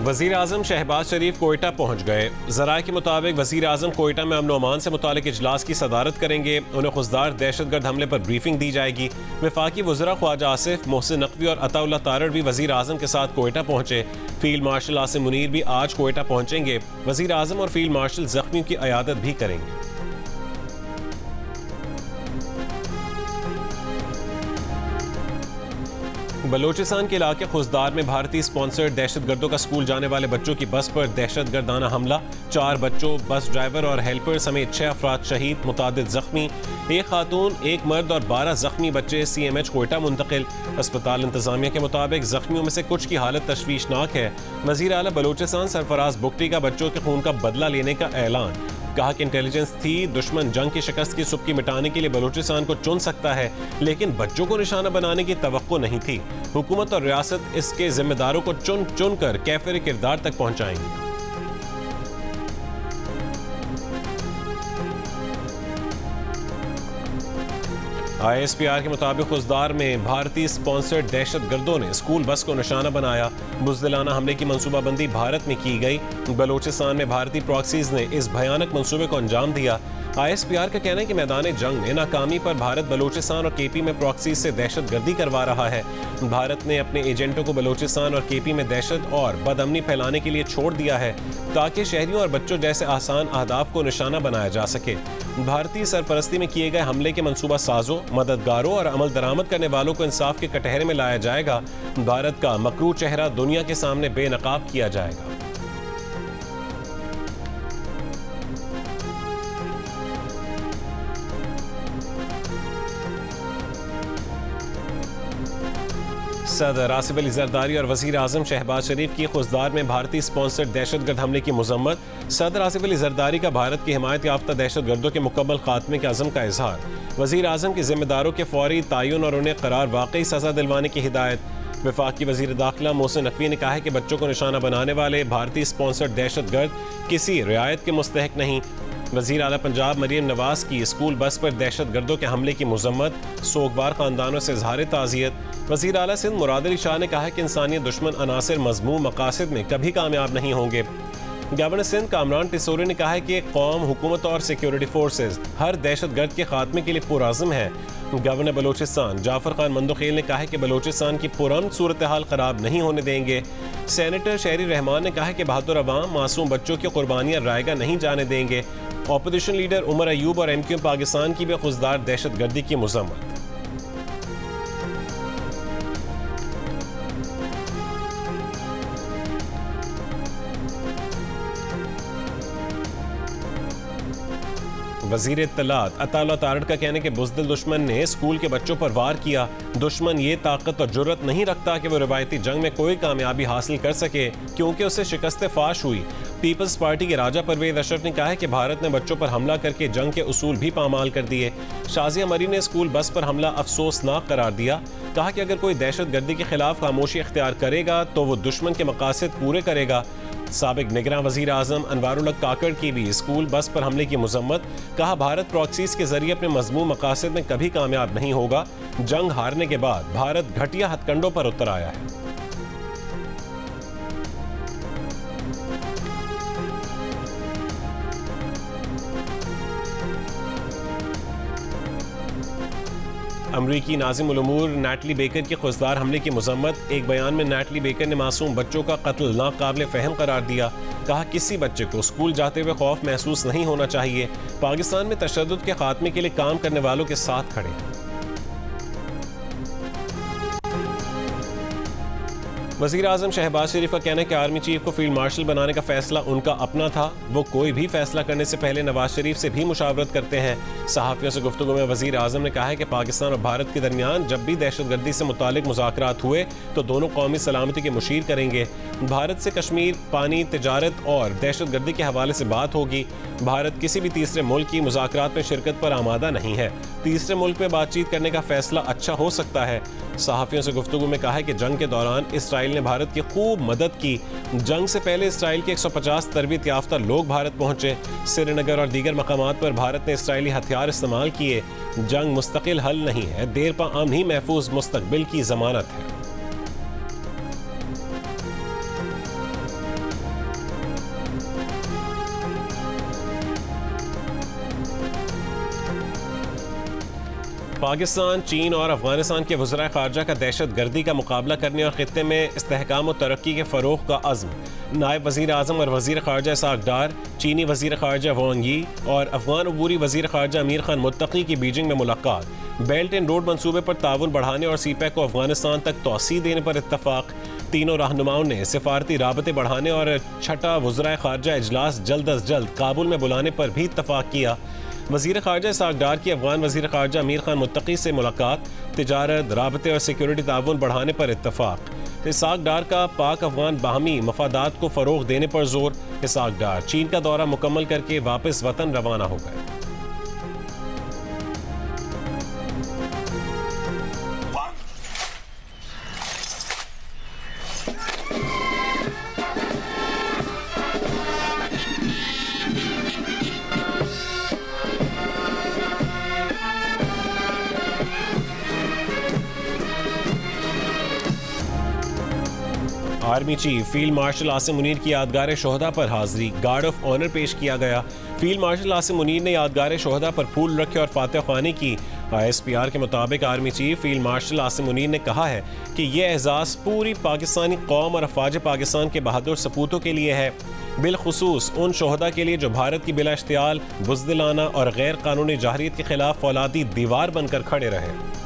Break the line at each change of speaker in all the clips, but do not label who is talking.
वज़ीर आज़म शहबाज शरीफ कोयटा पहुँच गए। ज़राए के मुताबिक वज़ीर आज़म कोयटा में अमन व अमान से मुतालिक इजलास की सदारत करेंगे। उन्हें खुशदार दहशतगर्द हमले पर ब्रीफिंग दी जाएगी। वफाकी वज़रा ख्वाजा आसिफ, मोहसिन नकवी और अताउल्लाह तारड़ भी वज़ीर आज़म के साथ कोयटा पहुँचे। फील्ड मार्शल आसिम मुनीर भी आज कोयटा पहुँचेंगे। वज़ीर आज़म और फील्ड मार्शल ज़ख्मियों की अयादत भी करेंगे। बलोचिस्तान के इलाके खुशदार में भारतीय स्पॉन्सर्ड दहशतगर्दों का स्कूल जाने वाले बच्चों की बस पर दहशतगर्दाना हमला। 4 बच्चों, बस ड्राइवर और हेल्पर समेत 6 अफराद शहीद, मुतादिद जख्मी। 1 खातून, 1 मर्द और 12 जख्मी बच्चे CMH कोयटा मुंतकिल। अस्पताल इंतजामिया के मुताबिक जख्मियों में से कुछ की हालत तशवीशनाक है। वज़ीर आला बलोचिस्तान सरफराज बुगटी का बच्चों के खून का बदला लेने का ऐलान। कहा कि इंटेलिजेंस थी, दुश्मन जंग की शिकस्त की सुबकी मिटाने के लिए बलूचिस्तान को चुन सकता है, लेकिन बच्चों को निशाना बनाने की तवक्को नहीं थी। हुकूमत और रियासत इसके जिम्मेदारों को चुन चुन कर कैफिर किरदार तक पहुंचाएंगी। ISPR के मुताबिक खुशदार में भारतीय स्पॉन्सर्ड दहशतगर्दों ने स्कूल बस को निशाना बनाया। बुज़दिलाना हमले की मनसूबाबंदी भारत में की गई। बलोचिस्तान में भारतीय प्रॉक्सीज ने इस भयानक मंसूबे को अंजाम दिया। ISPR का कहना है कि मैदान जंग में नाकामी पर भारत बलोचिस्तान और KP में प्रॉक्सीज से दहशतगर्दी करवा रहा है। भारत ने अपने एजेंटों को बलोचिस्तान और KP में दहशत और बदअमनी फैलाने के लिए छोड़ दिया है ताकि शहरियों और बच्चों जैसे आसान अहदाफ को निशाना बनाया जा सके। भारतीय सरपरस्ती में किए गए हमले के मंसूबा साजों, मददगारों और अमल दरामद करने वालों को इंसाफ के कटहरे में लाया जाएगा। भारत का मकरू चेहरा दुनिया के सामने बेनकाब किया जाएगा। सदर आसिफ अली जरदारी और वज़ीर आज़म शहबाज शरीफ की खुशदार में भारतीय स्पॉन्सर्ड दहशतगर्द हमले की मजम्मत। सदर आसिफ अली जरदारी का भारत की हिमायत याफ्ता दहशतगर्दों के मुकम्मल खात्मे के अज़म का इजहार। वज़ीर आज़म के जिम्मेदारों के फौरी तयन और उन्हें करार वाकई सज़ा दिलवाने की हिदायत। वफाकी वज़ीर दाखिला मोहसिन नकवी ने कहा है कि बच्चों को निशाना बनाने वाले भारतीय स्पॉन्सर्ड दहशतगर्द किसी रियायत के मुस्तहिक नहीं। वज़ीर आला पंजाब मरीम नवाज की स्कूल बस पर दहशतगर्दों के हमले की मजम्मत। सोगवार ख़ानदानों से इज़हार ताज़ियत। वज़ीर आला सिंध मुराद अली शाह ने कहा है कि इंसानियत दुश्मन अनासिर मज़मूम मकासद में कभी कामयाब नहीं होंगे। गवर्नर सिंध कामरान टिसोरी ने कहा है कि कौम, हुकूमत और सिक्योरिटी फोर्सेज हर दहशतगर्द के खात्मे के लिए पुरअज़्म है। गवर्नर बलोचिस्तान जाफर खान मंदोखेल ने कहा है कि बलोचिस्तान की पुरअमन सूरत हाल ख़राब नहीं होने देंगे। सेनेटर शहरी रहमान ने कहा है कि बहादुर अवाम मासूम बच्चों की कुर्बानियाँ रायगा नहीं जाने देंगे। ऑपोजिशन लीडर उमर अयूब और MQ पाकिस्तान की भी खुशदार दहशतगर्दी की मजम्मत। वज़ीर इत्तलात अताउल्लाह तारड़ का कहना है कि बुज़दिल दुश्मन ने स्कूल के बच्चों पर वार किया। दुश्मन ये ताकत और जुर्रत नहीं रखता कि वो रिवायती जंग में कोई कामयाबी हासिल कर सके, क्योंकि उसे शिकस्त फाश हुई। पीपल्स पार्टी के राजा परवेज अशरफ ने कहा है कि भारत ने बच्चों पर हमला करके जंग के उसूल भी पामाल कर दिए। शाजिया मरी ने स्कूल बस पर हमला अफसोसनाक करार दिया। कहा कि अगर कोई दहशतगर्दी के खिलाफ खामोशी इख्तियार करेगा तो वो दुश्मन के मकासद पूरे करेगा। साबिक निगरान वज़ीर आज़म अनवारुल हक काकड़ की भी स्कूल बस पर हमले की मजम्मत। कहा भारत प्रॉक्सीज के जरिए अपने मजमूम मकासद में कभी कामयाब नहीं होगा। जंग हारने के बाद भारत घटिया हथकंडों पर उतर आया है। अमरीकी नाज़िम उल उमूर नैटली बेकर के खुशदार हमले की मजम्मत। एक बयान में नैटली बेकर ने मासूम बच्चों का कत्ल नाकाबिल फ़हम करार दिया। कहा किसी बच्चे को स्कूल जाते हुए खौफ महसूस नहीं होना चाहिए। पाकिस्तान में तशद्दुद के खात्मे के लिए काम करने वालों के साथ खड़े हैं। वज़ीर आज़म शहबाज शरीफ का कहना है कि आर्मी चीफ को फील्ड मार्शल बनाने का फैसला उनका अपना था। वो कोई भी फैसला करने से पहले नवाज शरीफ से भी मुशावरत करते हैं। सहाफ़ियों से गुफ्तगू में वज़ीर आज़म ने कहा है कि पाकिस्तान और भारत के दरमियान जब भी दहशतगर्दी से मुतालिक मुज़ाकरात हुए तो दोनों कौमी सलामती के मुशीर करेंगे। भारत से कश्मीर, पानी, तिजारत और दहशतगर्दी के हवाले से बात होगी। भारत किसी भी तीसरे मुल्क की मुज़ाकरात में शिरकत पर आमादा नहीं है। तीसरे मुल्क में बातचीत करने का फैसला अच्छा हो सकता है। सहाफ़ियों से गुफ्तगू में कहा है कि जंग के दौरान इसराइल ने भारत की खूब मदद की। जंग से पहले इसराइल के 150 तरबियत याफ्ता लोग भारत पहुंचे। श्रीनगर और दीगर मकामात पर भारत ने इसराइली हथियार इस्तेमाल किए। जंग मुस्तकिल हल नहीं है, देर पा अमन ही महफूज मुस्तकबिल की जमानत है। पाकिस्तान, चीन और अफगानिस्तान के वज़राए ख़ारजा का दहशत गर्दी का मुकाबला करने और ख़ित्ते में इस्तेहकाम और तरक्की के फ़रोग़ का अज़्म। नायब वज़ीर आज़म और वज़ीर ख़ारजा इसाक डार, चीनी वज़ीर ख़ारजा वांग यी और अफगान अबूरी वज़ीर ख़ारजा अमीर खान मुत्तकी की बीजिंग में मुलाकात। बेल्ट एंड रोड मनसूबे पर ताउन बढ़ाने और सीपैक को अफगानिस्तान तक तोसी देने पर इत्तफ़ाक़। तीनों रहनुमाओं ने सिफारती राबते बढ़ाने और छठा वज़राए ख़ारजा इजलास जल्द अज जल्द काबुल में बुलाने पर भी इत्तफ़ाक़ किया। वज़ीर ख़ारजा इसाक डार की अफगान वज़ीर ख़ारजा अमीर खान मुत्तकी से मुलाकात। तिजारत, राबते और सिक्योरिटी ताउन बढ़ाने पर इत्तफ़ाक़। इसाक डार का पाक अफगान बाहमी मफादात को फ़रोग़ देने पर जोर। इसाक डार चीन का दौरा मुकम्मल करके वापस वतन रवाना हो गए। Army chief field marshal Asim Munir की यादगार शोहदा पर हाजिरी, गार्ड ऑफ ऑनर पेश किया गया। फील्ड मार्शल आसिम मुनीर ने यादगार शोहदा पर फूल रखे और फातह ख्वानी की। ISPR के मुताबिक army chief field marshal Asim Munir ने कहा है कि यह एजाज़ पूरी पाकिस्तानी कौम और अफवाज पाकिस्तान के बहादुर सपूतों के लिए है, बिलखुसूस उन शोहदा के लिए जो भारत की बिला इश्तियाल, बुज़दिलाना और गैर कानूनी जाहरियत के खिलाफ फौलादी दीवार बनकर खड़े रहे।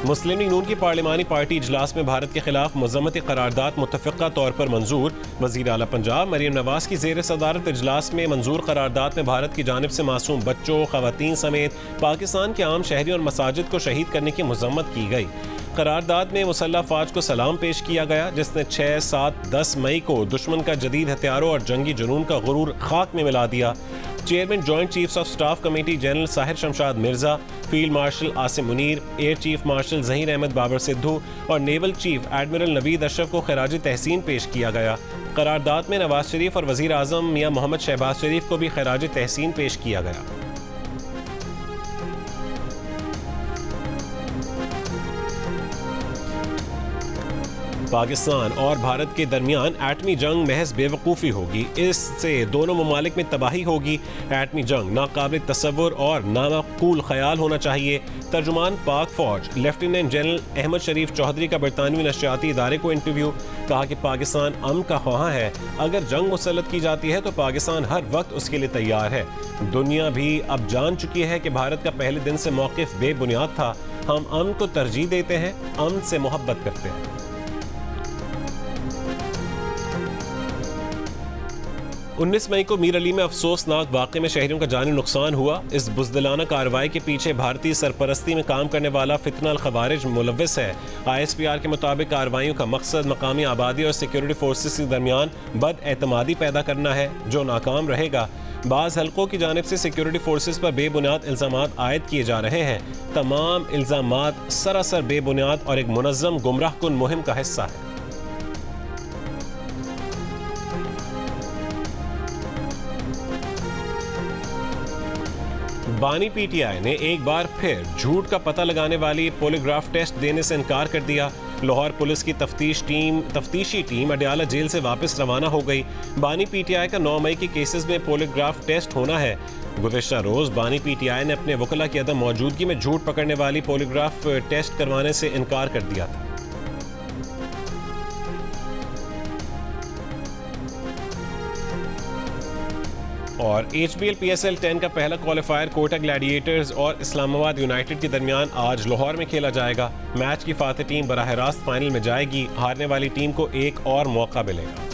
मुस्लिम लीग नून की पार्लिमानी पार्टी इजलास में भारत के खिलाफ मज़म्मती करारदाद मुतफ़िक़ा तौर पर मंजूर। वज़ीर आला पंजाब मरियम नवाज़ की ज़ेर सदारत इजलास में मंजूर करारदाद में भारत की जानिब से मासूम बच्चों, ख़वातीन समेत पाकिस्तान के आम शहरियों और मसाजिद को शहीद करने की मज़म्मत की गई। करारदाद में मुसल्लह फ़ौज को सलाम पेश किया गया, जिसने 6, 7, 10 मई को दुश्मन का जदीद हथियारों और जंगी जुनून का गुरूर खाक में मिला दिया। Chairman joint chiefs of staff committee general Sahir Shamshad Mirza, field marshal Asim Munir, air chief marshal Zaheer Ahmad Babar Sidhu और naval chief admiral Naveed Ashraf को खराज तहसीन पेश किया गया। करारदाद में नवाज शरीफ और वज़ीर आज़म मियां मोहम्मद शहबाज शरीफ को भी खराज तहसीन पेश किया गया। पाकिस्तान और भारत के दरमियान एटमी जंग महज बेवकूफ़ी होगी, इससे दोनों ममालिक में तबाही होगी। एटमी जंग नाकाबिल तसव्वुर और नामाकूल ख्याल होना चाहिए। तर्जुमान पाक फ़ौज लेफ्टिनेंट जनरल अहमद शरीफ चौधरी का बरतानवी नशरियाती इदारे को इंटरव्यू। कहा कि पाकिस्तान अमन का ख्वाह है, अगर जंग मुसल्लत की जाती है तो पाकिस्तान हर वक्त उसके लिए तैयार है। दुनिया भी अब जान चुकी है कि भारत का पहले दिन से मौक़िफ़ बेबुनियाद था। हम अमन को तरजीह देते हैं, अमन से मोहब्बत करते हैं। 19 मई को मीर अली में अफसोसनाक वाक़े में शहरियों का जानी नुकसान हुआ। इस बुज़दिलाना कार्रवाई के पीछे भारतीय सरपरस्ती में काम करने वाला फितना अल खवारिज मुलव्विस है। ISPR के मुताबिक कार्रवाइयों का मकसद मकामी आबादी और सिक्योरिटी फोर्सेस के दरमियान बदएतमादी पैदा करना है, जो नाकाम रहेगा। बाज़ हल्कों की जानिब से सिक्योरिटी फोर्सेस पर बेबुनियाद इल्ज़ामात आयद किए जा रहे हैं। तमाम इल्ज़ामात सरासर बेबुनियाद और एक मुनज़्ज़म गुमराहकुन मुहिम का हिस्सा है। बानी PTI ने एक बार फिर झूठ का पता लगाने वाली पॉलीग्राफ टेस्ट देने से इनकार कर दिया। लाहौर पुलिस की तफ्तीशी टीम अडयाला जेल से वापस रवाना हो गई। बानी PTI का 9 मई के केसेस में पॉलीग्राफ टेस्ट होना है। गुज़िश्ता रोज़ बानी PTI ने अपने वकला की अदम मौजूदगी में झूठ पकड़ने वाली पॉलीग्राफ टेस्ट करवाने से इनकार कर दिया था। और HBL PSL 10 का पहला क्वालिफायर कोटा ग्लैडिएटर्स और इस्लामाबाद यूनाइटेड के दरमियान आज लाहौर में खेला जाएगा। मैच की फातह टीम बराह रास्त फाइनल में जाएगी। हारने वाली टीम को एक और मौका मिलेगा।